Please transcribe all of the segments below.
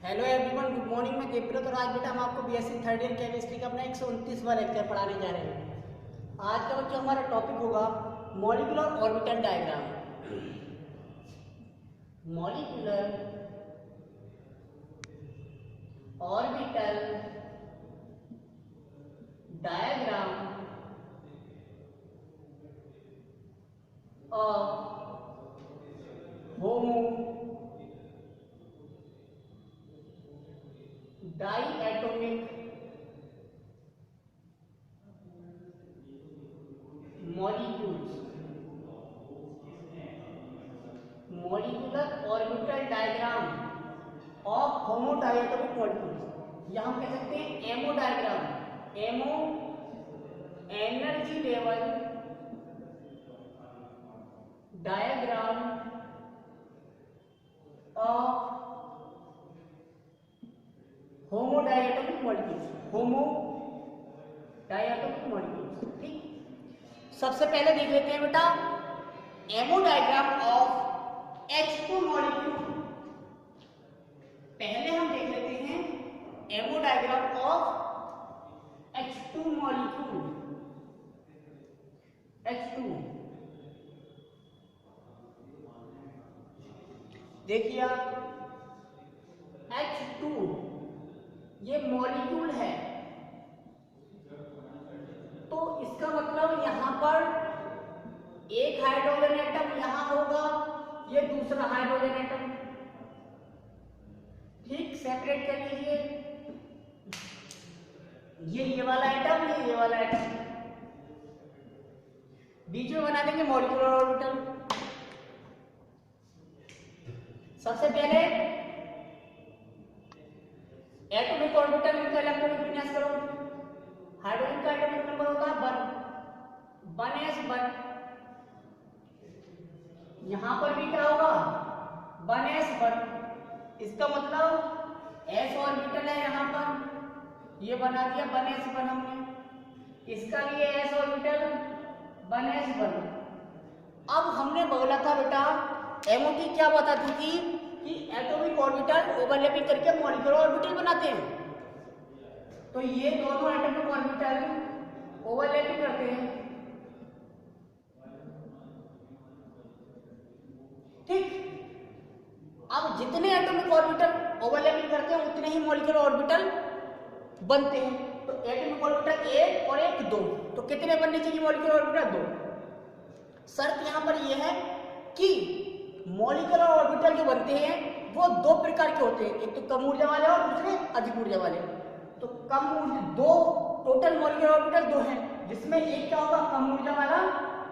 Hello everyone, good morning. मैं देवव्रत और आज बेटा हम आपको बीएससी थर्ड ईयर केमिस्ट्री का अपना 129वां लेक्चर पढ़ाने जा रहे हैं। आज का बच्चों हमारा टॉपिक होगा molecular orbital diagram. Molecular orbital diagram of homo diatomic molecules. Molecular orbital diagram of homo diatomic molecules, या हम कह सकते हैं MO diagram. MO energy level diagram of homo diatomic molecules. Homo diatomic molecules, ठीक। सबसे पहले देख लेते हैं बेटा ammo diagram of H2 molecule. पहले हम देख लेते हैं MO diagram of H2 molecule. H2 देखिए आप, H2 ये मॉलिक्यूल है, तो इसका मतलब यहां पर एक हाइड्रोजन एटम यहां होगा, ये दूसरा हाइड्रोजन एटम, ठीक। सेपरेट कर लीजिए, ये वाला एटम, ये वाला एटम, बीच में बना देंगे मॉलिक्यूलर ऑर्बिटल। सबसे पहले एटॉमिक ऑर्बिटल इनका इलेक्ट्रॉनिक विन्यास करो। हाइड्रोजन का एटॉमिक नंबर होता है 1s1। यहां पर भी क्या होगा 1s1। इसका मतलब s ऑर्बिटल है यहां पर, ये बना दिया 1s1 हमने। इसका भी s ऑर्बिटल 1s1। अब हमने बोला था बेटा एमओ की क्या बताती थी कि एटॉमिक ऑर्बिटल ओवरलैपिंग करके मॉलिक्यूलर ऑर्बिटल बनाते हैं। तो ये दोनों एटॉमिक ऑर्बिटल ओवरलैपिंग करते हैं, ठीक। अब जितने एटॉमिक ऑर्बिटल ओवरलैपिंग करते हैं उतने ही मॉलिक्यूलर ऑर्बिटल बनते हैं। तो एटॉमिक ऑर्बिटल 1 और 1 2, तो कितने बनने चाहिए मॉलिक्यूलर ऑर्बिटल 2। शर्त यहां पर यह है कि मॉलिक्यूलर ऑर्बिटल जो बनते हैं वो दो प्रकार के होते हैं, एक तो कम ऊर्जा वाले और दूसरे अधिक ऊर्जा वाले। तो कम ऊर्जा दो, टोटल मॉलिक्यूलर ऑर्बिटल 2 हैं, जिसमें एक क्या होगा कम ऊर्जा वाला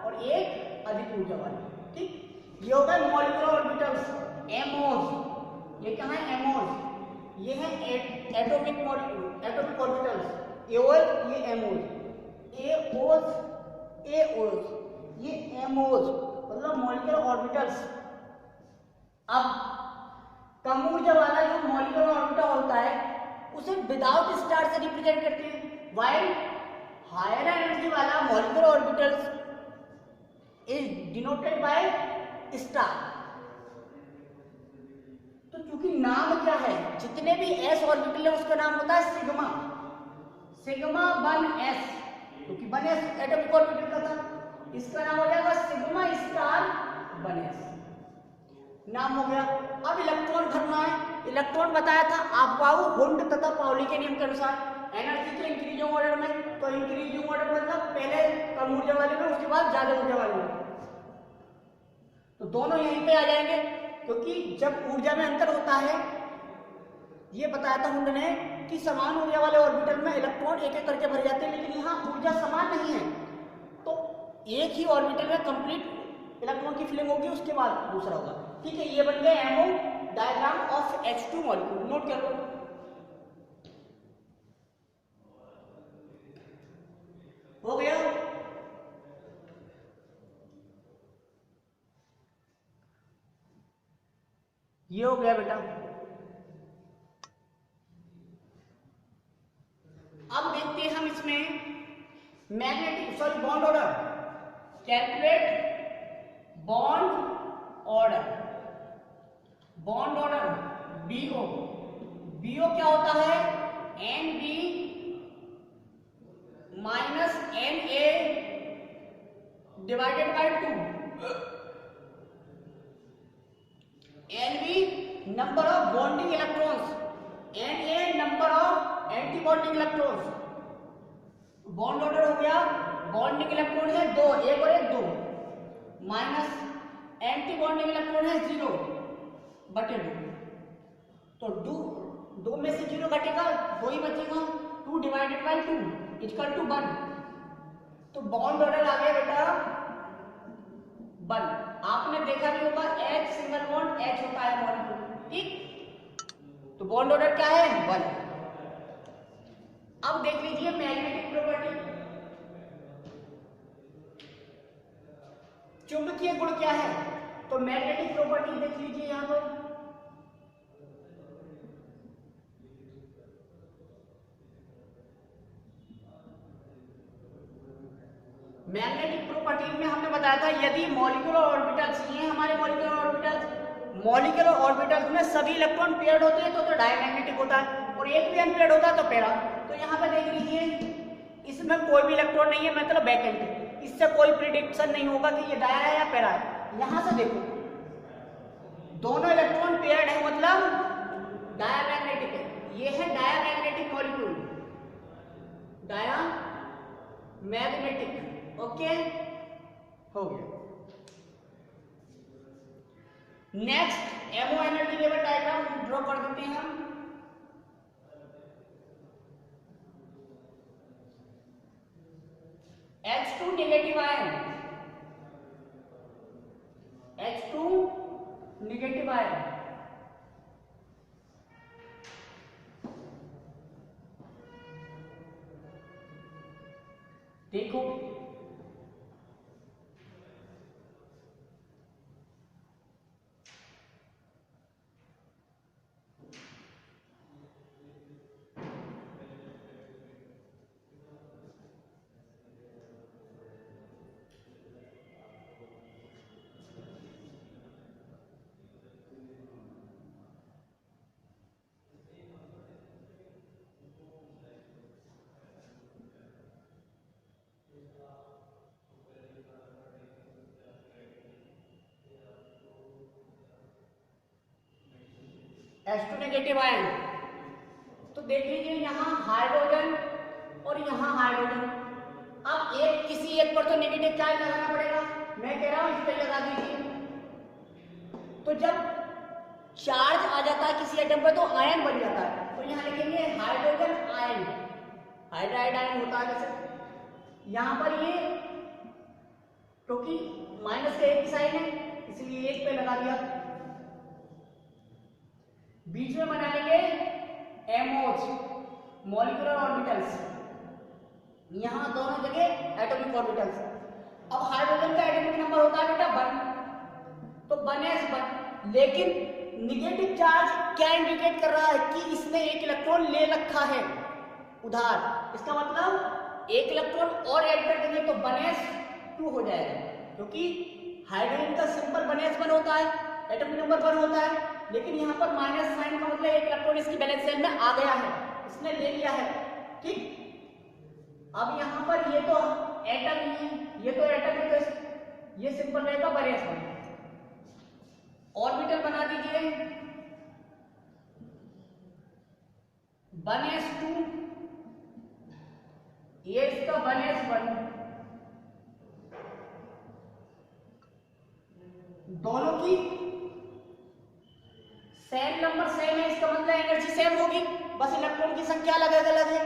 और एक अधिक ऊर्जा वाला, ठीक। ये होगा मॉलिक्यूलर ऑर्बिटल्स एमओज। ये क्या है एमओज, ये है atomic molecule atomic orbitals AOs, ये एमओज। एओज ये एमओज मतलब मॉलिक्यूलर ऑर्बिटल्स। अब कम ऊर्जा वाला जो मॉलिक्यूलर ऑर्बिटल होता है उसे विदाउट स्टार से रिप्रेजेंट करते हैं, व्हाइल हायर एनर्जी वाला molecular orbitals is denoted by star. तो चूंकि नाम क्या है, जितने भी s ऑर्बिटल है उसका नाम होता है सिग्मा। सिग्मा 1s, क्योंकि 1s एटॉमिक ऑर्बिटल का था, इसका नाम हो जाएगा सिग्मा स्टार 1s, नाम हो गया। अब इलेक्ट्रॉन भरना है। इलेक्ट्रॉन बताया था आप पाओ हुंड तथा पाउली के नियम के अनुसार एनर्जी के इंक्रीजिंग ऑर्डर में। तो इंक्रीजिंग ऑर्डर मतलब पहले कम ऊर्जा वाले में, उसके बाद ज्यादा ऊर्जा वाले में। तो दोनों यहीं पे आ जाएंगे, क्योंकि जब ऊर्जा में अंतर होता है, ये बताया था हुंड ने कि समान ऊर्जा वाले ऑर्बिटल में इलेक्ट्रॉन एक एक करके भर जाते हैं, लेकिन यहाँ ऊर्जा समान नहीं है, तो एक ही ऑर्बिटल में कंप्लीट इलेक्ट्रॉन की फिलिंग होगी, उसके बाद दूसरा होगा, ठीक है। ये बन गया ammo diagram of H2 molecule, note कर लो। हो गया। ये हो गया बेटा। अब देखते हैं हम इसमें magnetic bond order. Calculate bond order. Bond order BO BO क्या होता है, N B minus N A divided by 2। N B number of bonding electrons, N A number of anti bonding electrons. Bond order हो गया, bonding electron है 2, एक और एक 2, minus anti bonding electron है 0 बटे 2। तो 2 में से 0 घटेगा, 2 ही बचेगा, 2 डिवाइडेड बाई 2 इक्वल टू 1। तो बॉन्ड ऑर्डर आ गया बेटा 1। आपने देखा भी होगा H सिंगल बॉन्ड H होता है मॉलिक्यूल, ठीक। तो बॉन्ड ऑर्डर क्या है 1। अब देख लीजिए मैग्नेटिक प्रॉपर्टी, चुंबकीय गुण क्या है। तो मैग्नेटिक प्रॉपर्टी देख लीजिए यहां पर, मैग्नेटिक प्रॉपर्टी में हमने बताया था यदि मॉलिक्यूलर ऑर्बिटल्स, ये हमारे मॉलिक्यूलर ऑर्बिटल्स, मॉलिक्यूलर ऑर्बिटल्स में सभी इलेक्ट्रॉन पेयर्ड होते हैं तो डायमैग्नेटिक होता है, और एक भी अनपेयर्ड होता है तो पैरा। तो यहाँ पे देख लीजिए इसमें कोई भी इलेक्ट्रॉन नहीं है, मतलब वैकेंट, इससे कोई प्रिडिक्शन नहीं होगा कि ये डाया है या पैरा है। यहाँ से देखो दोनों इलेक्ट्रॉन पेयर्ड है, मतलब डायमैग्नेटिक है। ये है डायमैग्नेटिक मॉलिक्यूल, डायमैग्नेटिक। ओके, हो गया। Next MO energy level diagram draw कर देते हैं हम। H2 negative ion, H2 negative ion, देखो H2 नेगेटिव आयन। तो देख लीजिए यहाँ हाइड्रोजन और यहाँ हाइड्रोजन। अब एक किसी एक पर तो नेगेटिव चार्ज लगाना पड़ेगा, मैं कह रहा हूँ इस पे लगा दीजिए। तो जब चार्ज आ जाता है किसी एटम पर तो आयन बन जाता है। तो यहाँ लिखेंगे हाइड्रोजन आयन, हाइड्राइड आयन होता है जैसे। यहाँ पर ये क्योंकि माइनस का एक ही साइन है इसलिए एक पे लगा दिया। बीच में बना लेंगे एमओज, मॉलिक्यूलर ऑर्बिटल्स, यहां दोनों जगह एटॉमिक ऑर्बिटल्स। अब हाइड्रोजन का एटॉमिक नंबर होता है बेटा 1, तो 1s1। लेकिन निगेटिव चार्ज क्या इंडिकेट कर रहा है कि इसने एक इलेक्ट्रॉन ले रखा है उधार। इसका मतलब एक इलेक्ट्रॉन और ऐड कर देंगे तो 1s2 हो जाएगा, क्योंकि हाइड्रोजन का सिंपल 1s1 होता है, एटॉमिक नंबर 1 होता है। लेकिन यहाँ पर माइनस साइन का मतलब एक इलेक्ट्रॉन इसकी वैलेंस शेल में आ गया है, इसने ले लिया है, ठीक। अब यहाँ पर ये तो एटम ही, ये तो एटम है तो ये सिंपल रहेगा 1s1। ऑर्बिटल बना दीजिए 1s2, ये इसका 1s1। दोनों की सेल नंबर सेम है, इसका मतलब एनर्जी सेम होगी, बस इलेक्ट्रॉन की संख्या अलग अलग है।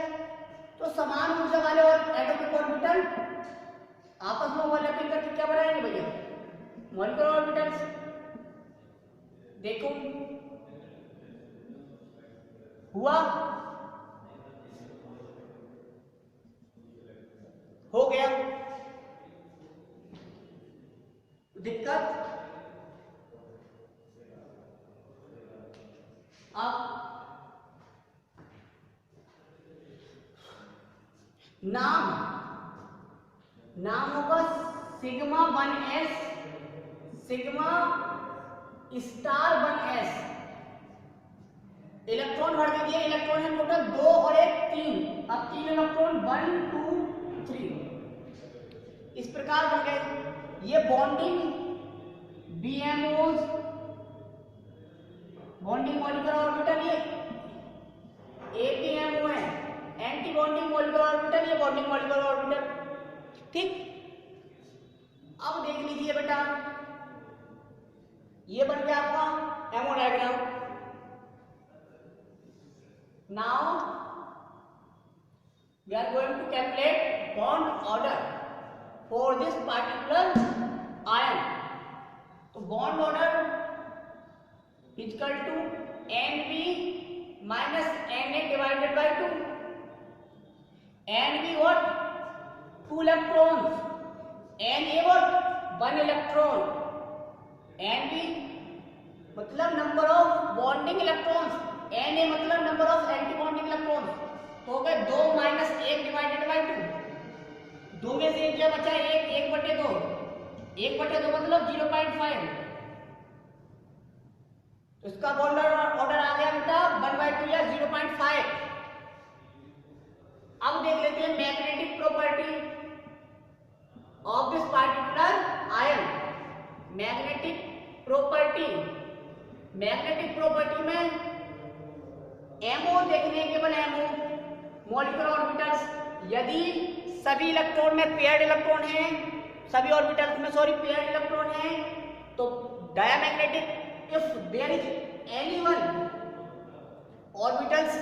तो समान ऊर्जा वाले और एटॉमिक ऑर्बिटल आपस में ओवरलैपिंग करके क्या बनाएंगे भैया, मॉलिक्यूलर ऑर्बिटल्स। देखो हुआ, हो गया। दिक्कत अब नाम होगा sigma 1s, sigma star 1s। Electron भर दीजिए, इलेक्ट्रॉन है टोटल 2 और 1 3, अब 3 इलेक्ट्रॉन 1 2 3 इस प्रकार बन गए। ये bonding BMOs, bonding molecular orbital, ये APMO है, एंटी बॉन्डिंग मॉलिक्यूलर ऑर्बिटल, ये बॉन्डिंग मॉलिक्यूलर ऑर्बिटल। ठीक, अब देख लीजिए बेटा, ये बन गया आपका MO diagram. Now we are going to calculate bond order for this particular ion. तो bond order equal to NB minus Na divided by 2। NB what? 2 electrons, Na what? 1 electron. NB मतलब number of bonding electrons, Na मतलब number of anti bonding electrons. तो हो गए 2 minus 1 divided by 2। 2 में से 1 क्या बचा? 1, 1/2। 1/2 मतलब 0.5। तो इसका बॉन्ड ऑर्डर आ गया बेटा 1/2 या 0.5। अब देख लेते हैं magnetic property of this particular ion. Magnetic property, magnetic property में MO देखने, केवल MO मॉलिक्यूलर ऑर्बिटल्स। यदि सभी इलेक्ट्रॉन में पेयर्ड इलेक्ट्रॉन है, सभी ऑर्बिटल्स में सॉरी पेयर्ड इलेक्ट्रॉन है, तो diamagnetic. If there is any one orbitals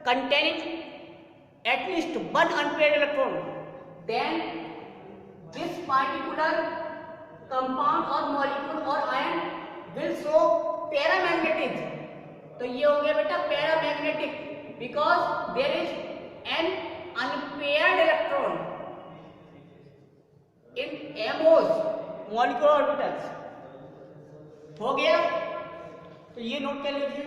containing at least 1 unpaired electron, then this particular compound or molecule or ion will show paramagnetism। तो ये हो गया बेटा paramagnetic, because there is an unpaired electron in MOs molecular orbitals. हो गया, तो ये note कर लीजिए।